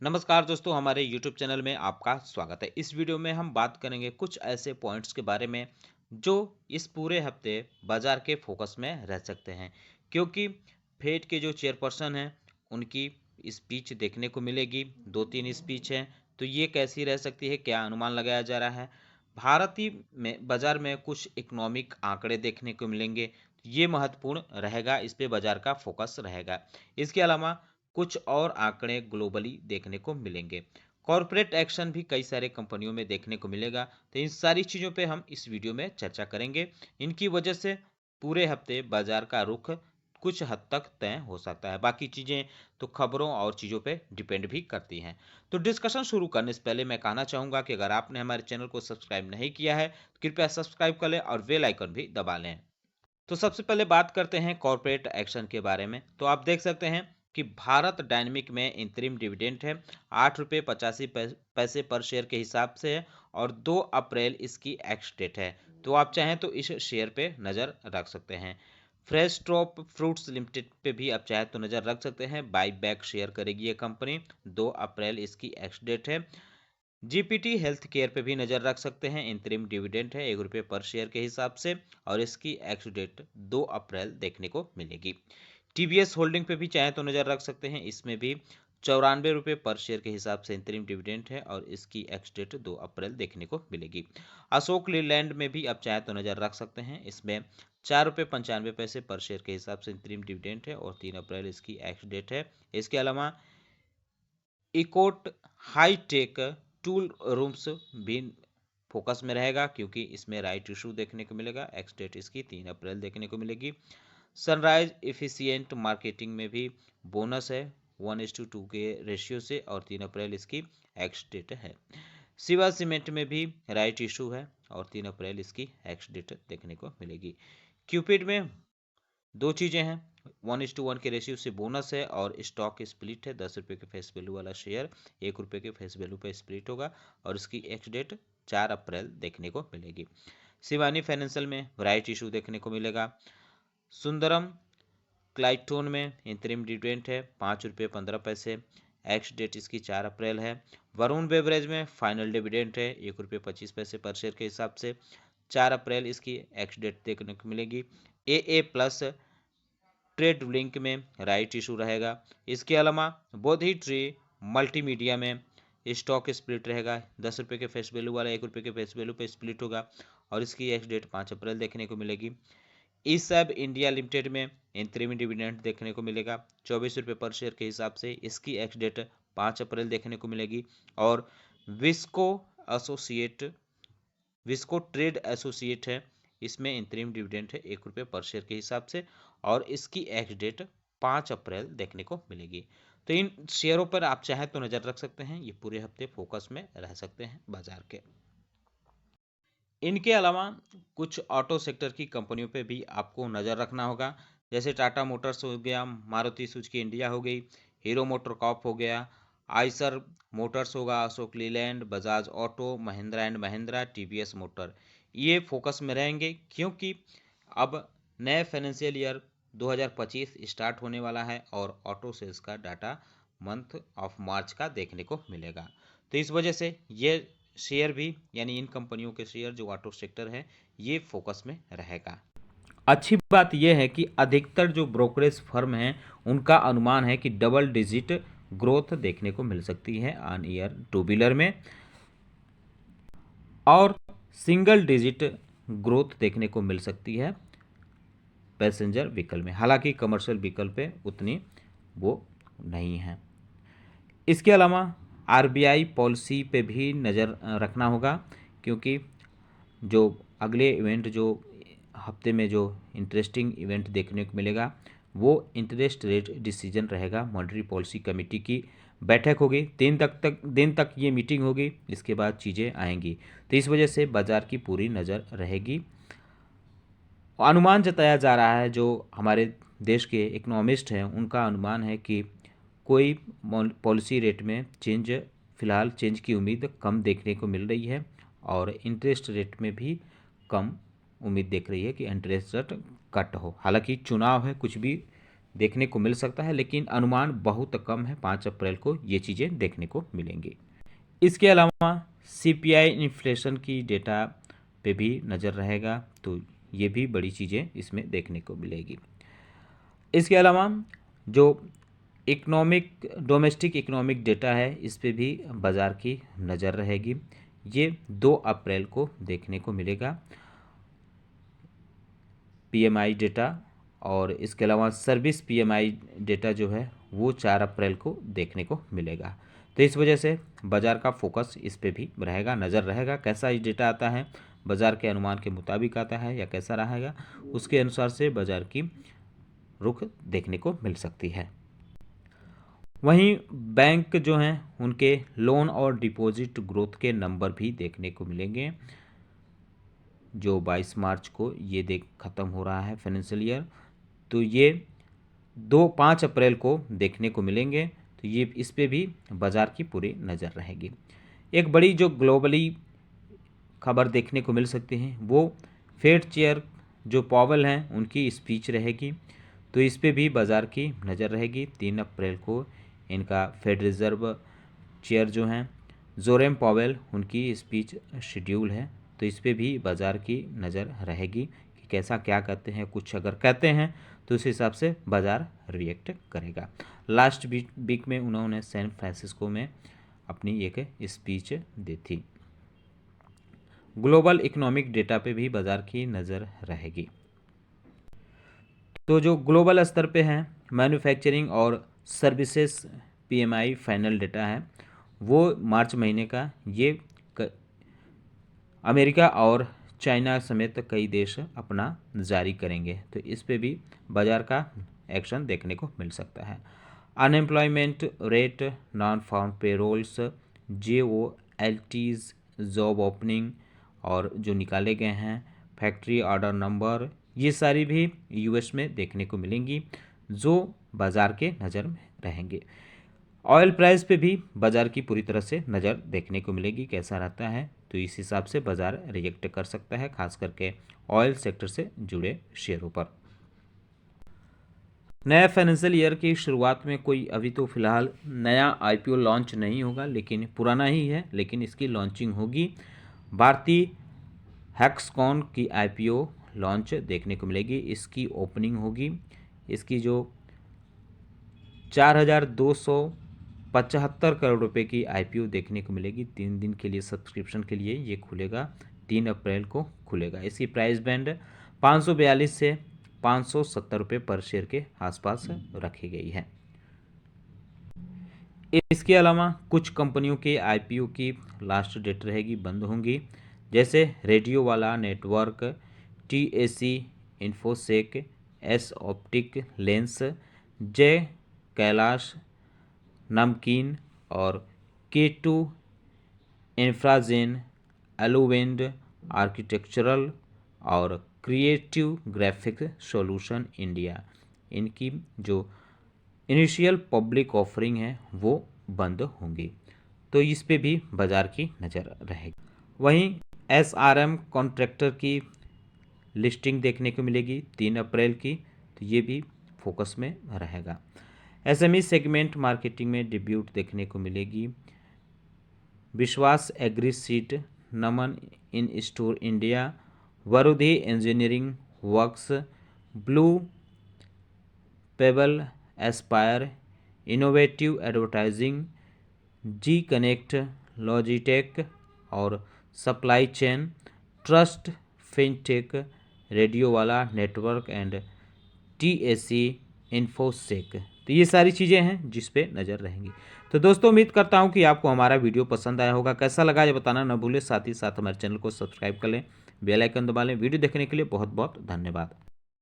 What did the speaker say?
नमस्कार दोस्तों, हमारे YouTube चैनल में आपका स्वागत है। इस वीडियो में हम बात करेंगे कुछ ऐसे पॉइंट्स के बारे में जो इस पूरे हफ्ते बाजार के फोकस में रह सकते हैं, क्योंकि फेड के जो चेयरपर्सन हैं उनकी स्पीच देखने को मिलेगी। 2-3 स्पीच हैं, तो ये कैसी रह सकती है, क्या अनुमान लगाया जा रहा है। भारतीय में बाजार में कुछ इकोनॉमिक आंकड़े देखने को मिलेंगे, ये महत्वपूर्ण रहेगा, इस पे बाजार का फोकस रहेगा। इसके अलावा कुछ और आंकड़े ग्लोबली देखने को मिलेंगे। कॉरपोरेट एक्शन भी कई सारे कंपनियों में देखने को मिलेगा, तो इन सारी चीज़ों पे हम इस वीडियो में चर्चा करेंगे। इनकी वजह से पूरे हफ्ते बाजार का रुख कुछ हद तक तय हो सकता है। बाकी चीज़ें तो खबरों और चीज़ों पे डिपेंड भी करती हैं। तो डिस्कशन शुरू करने से पहले मैं कहना चाहूँगा कि अगर आपने हमारे चैनल को सब्सक्राइब नहीं किया है तो कृपया सब्सक्राइब कर लें और बेल आइकन भी दबा लें। तो सबसे पहले बात करते हैं कॉर्पोरेट एक्शन के बारे में। तो आप देख सकते हैं कि भारत डायनेमिक में इंतरिम डिविडेंड है 8 रुपये 85 पैसे पर शेयर के हिसाब से है और 2 अप्रैल इसकी एक्स डेट है। तो आप चाहें तो इस शेयर पे नज़र रख सकते हैं। फ्रेश ट्रॉप फ्रूट्स लिमिटेड पे भी आप चाहें तो नज़र रख सकते हैं। बाई बैक शेयर करेगी ये कंपनी, 2 अप्रैल इसकी एक्स डेट है। जीपीटी हेल्थ केयर पे भी नज़र रख सकते हैं। इंतरिम डिविडेंड है 1 रुपये पर शेयर के हिसाब से और इसकी एक्स डेट 2 अप्रैल देखने को मिलेगी। टीवीएस होल्डिंग पे भी चाहें तो नज़र रख सकते हैं। इसमें भी 94 रुपये पर शेयर के हिसाब से इंतरिम डिविडेंड है और इसकी एक्स डेट 2 अप्रैल देखने को मिलेगी। अशोक लीलैंड में भी आप चाहें तो नज़र रख सकते हैं। इसमें 4 रुपये 95 पैसे पर शेयर के हिसाब से इंतरिम डिविडेंड है और 3 अप्रैल इसकी एक्स डेट है। इसके अलावा इकोट हाईटेक टूल रूम्स भी फोकस में रहेगा, क्योंकि इसमें राइट इशू देखने को मिलेगा। एक्स डेट इसकी 3 अप्रैल देखने को मिलेगी। सनराइज एफिशिएंट मार्केटिंग में भी बोनस है 1:2 के रेशियो से और 3 अप्रैल इसकी एक्स डेट है। शिवा सीमेंट में भी राइट इशू है और 3 अप्रैल इसकी एक्स डेट देखने को मिलेगी। क्यूपिड में दो चीज़ें हैं, 1:1 के रेशियो से बोनस है और स्टॉक स्प्लिट है। 10 रुपये के फेस वैल्यू वाला शेयर 1 रुपये के फेस वैल्यू पे स्प्लिट होगा और इसकी एक्स डेट 4 अप्रैल देखने को मिलेगी। शिवानी फाइनेंशियल में राइट इशू देखने को मिलेगा। सुंदरम क्लाइटोन में इंतरिम डिविडेंड है 5 रुपये 15 पैसे, एक्स डेट इसकी 4 अप्रैल है। वरुण बेवरेज में फाइनल डिविडेंड है 1 रुपये 25 पैसे पर शेयर के हिसाब से, 4 अप्रैल इसकी एक्स डेट देखने को मिलेगी। ए प्लस ट्रेड लिंक में राइट इशू रहेगा। इसके अलावा बोधी ट्री मल्टीमीडिया में स्टॉक स्प्लिट रहेगा। 10 रुपये के फेस वैल्यू वाला 1 रुपये के फेस वैल्यू पे स्प्लिट होगा और इसकी एक्स डेट 5 अप्रैल देखने को मिलेगी। ई सब इंडिया लिमिटेड में इंतरिम डिविडेंड देखने को मिलेगा 24 रुपये पर शेयर के हिसाब से। इसकी एक्स डेट 5 अप्रैल देखने को मिलेगी। और visco associate visco trade associate है, इसमें इंतरिम डिविडेंड है 1 रुपये पर शेयर के हिसाब से और इसकी एक्स डेट 5 अप्रैल देखने को मिलेगी। तो इन शेयरों पर आप चाहें तो नज़र रख सकते हैं, ये पूरे हफ्ते फोकस में रह सकते हैं बाजार के। इनके अलावा कुछ ऑटो सेक्टर की कंपनियों पे भी आपको नज़र रखना होगा, जैसे टाटा मोटर्स हो गया, मारुति सुजुकी इंडिया हो गई, हीरो मोटर कॉर्प हो गया, आइसर मोटर्स होगा, Ashok Leyland, Bajaj auto, Mahindra and Mahindra, TVS motor. ये फोकस में रहेंगे, क्योंकि अब नए फाइनेंशियल ईयर 2025 स्टार्ट होने वाला है और ऑटो सेल्स का डाटा मंथ ऑफ मार्च का देखने को मिलेगा। तो इस वजह से ये शेयर भी, यानी इन कंपनियों के शेयर जो ऑटो सेक्टर है, ये फोकस में रहेगा। अच्छी बात यह है कि अधिकतर जो ब्रोकरेज फर्म हैं उनका अनुमान है कि डबल डिजिट ग्रोथ देखने को मिल सकती है ऑन ईयर टू व्हीलर में और सिंगल डिजिट ग्रोथ देखने को मिल सकती है पैसेंजर व्हीकल में। हालांकि कमर्शियल व्हीकल पे उतनी वो नहीं है। इसके अलावा आरबीआई पॉलिसी पे भी नज़र रखना होगा, क्योंकि जो अगले इवेंट जो हफ्ते में जो इंटरेस्टिंग इवेंट देखने को मिलेगा वो इंटरेस्ट रेट डिसीजन रहेगा। मॉनेटरी पॉलिसी कमेटी की बैठक होगी, 3 दिन तक ये मीटिंग होगी, इसके बाद चीज़ें आएंगी। तो इस वजह से बाज़ार की पूरी नज़र रहेगी। अनुमान जताया जा रहा है, जो हमारे देश के इकोनॉमिस्ट हैं उनका अनुमान है कि कोई पॉलिसी रेट में चेंज, फिलहाल चेंज की उम्मीद कम देखने को मिल रही है और इंटरेस्ट रेट में भी कम उम्मीद देख रही है कि इंटरेस्ट रेट कट हो। हालांकि चुनाव है, कुछ भी देखने को मिल सकता है, लेकिन अनुमान बहुत कम है, 5 अप्रैल को ये चीज़ें देखने को मिलेंगी। इसके अलावा सीपीआई इन्फ्लेशन की डेटा पे भी नज़र रहेगा, तो ये भी बड़ी चीज़ें इसमें देखने को मिलेगी। इसके अलावा जो डोमेस्टिक इकोनॉमिक डेटा है, इस पे भी बाज़ार की नज़र रहेगी। ये 2 अप्रैल को देखने को मिलेगा पीएमआई डेटा, और इसके अलावा सर्विस पीएमआई डेटा जो है वो 4 अप्रैल को देखने को मिलेगा। तो इस वजह से बाज़ार का फोकस इस पे भी रहेगा, नज़र रहेगा कैसा ये डेटा आता है, बाज़ार के अनुमान के मुताबिक आता है या कैसा रहेगा, उसके अनुसार से बाज़ार की रुख देखने को मिल सकती है। वहीं बैंक जो हैं उनके लोन और डिपॉजिट ग्रोथ के नंबर भी देखने को मिलेंगे, जो 22 मार्च को ये ख़त्म हो रहा है फाइनेंशियल ईयर, तो ये 5 अप्रैल को देखने को मिलेंगे। तो ये इस पे भी बाज़ार की पूरी नज़र रहेगी। एक बड़ी जो ग्लोबली खबर देखने को मिल सकती है वो फेड चेयर जो पॉवेल हैं उनकी स्पीच रहेगी, तो इस पे भी बाज़ार की नज़र रहेगी। 3 अप्रैल को इनका फेड रिज़र्व चेयर जो हैं जोरेम पॉवेल, उनकी स्पीच शेड्यूल है, तो इस पे भी बाज़ार की नज़र रहेगी कि कैसा क्या कहते हैं। कुछ अगर कहते हैं तो उस हिसाब से बाज़ार रिएक्ट करेगा। लास्ट वीक में उन्होंने सैन फ्रांसिस्को में अपनी एक स्पीच दी थी। ग्लोबल इकोनॉमिक डेटा पे भी बाज़ार की नज़र रहेगी। तो जो ग्लोबल स्तर पे हैं मैन्युफैक्चरिंग और सर्विसेज पीएमआई फाइनल डेटा है वो मार्च महीने का, ये अमेरिका और चाइना समेत कई देश अपना जारी करेंगे, तो इस पे भी बाज़ार का एक्शन देखने को मिल सकता है। Unemployment rate, non farm payrolls, JOLTs, job opening और जो निकाले गए हैं फैक्ट्री ऑर्डर नंबर, ये सारी भी यूएस में देखने को मिलेंगी, जो बाज़ार के नज़र में रहेंगे। ऑयल प्राइस पे भी बाज़ार की पूरी तरह से नज़र देखने को मिलेगी कैसा रहता है, तो इस हिसाब से बाज़ार रिएक्ट कर सकता है, खास करके ऑयल सेक्टर से जुड़े शेयरों पर। नया फाइनेंशियल ईयर की शुरुआत में कोई अभी तो फ़िलहाल नया IPO लॉन्च नहीं होगा, लेकिन पुराना ही है, लेकिन इसकी लॉन्चिंग होगी। भारतीय हैक्सकॉन की IPO लॉन्च देखने को मिलेगी, इसकी ओपनिंग होगी। इसकी जो 4,275 करोड़ रुपए की IPO देखने को मिलेगी। 3 दिन के लिए सब्सक्रिप्शन के लिए ये खुलेगा, 3 अप्रैल को खुलेगा। इसकी प्राइस बैंड 542 से 570 रुपये पर शेयर के आसपास रखी गई है। इसके अलावा कुछ कंपनियों के IPO की लास्ट डेट रहेगी, बंद होंगी, जैसे रेडियो वाला network, TAC InfoSec, S optic lens, जय कैलाश नमकीन और K2 इंफ्राजेन, एलोवेंड आर्किटेक्चरल और क्रिएटिव ग्राफिक सॉल्यूशन इंडिया, इनकी जो इनिशियल पब्लिक ऑफरिंग है वो बंद होंगी, तो इस पे भी बाज़ार की नज़र रहेगी। वहीं SRM कॉन्ट्रैक्टर की लिस्टिंग देखने को मिलेगी 3 अप्रैल की, तो ये भी फोकस में रहेगा। SME सेगमेंट मार्केटिंग में डिब्यूट देखने को मिलेगी। Vishwas agri seeds, Naman in store India, Varudhi engineering works, blue pebble, aspire, innovative advertising, G connect, Logitech और supply chain, trust fintech, radio वाला नेटवर्क एंड TAC इन्फोसेक, तो ये सारी चीज़ें हैं जिस पे नज़र रहेंगी। तो दोस्तों उम्मीद करता हूँ कि आपको हमारा वीडियो पसंद आया होगा, कैसा लगा ये बताना न भूलें, साथ ही साथ हमारे चैनल को सब्सक्राइब कर लें, बेल आइकन दबा लें। वीडियो देखने के लिए बहुत बहुत धन्यवाद।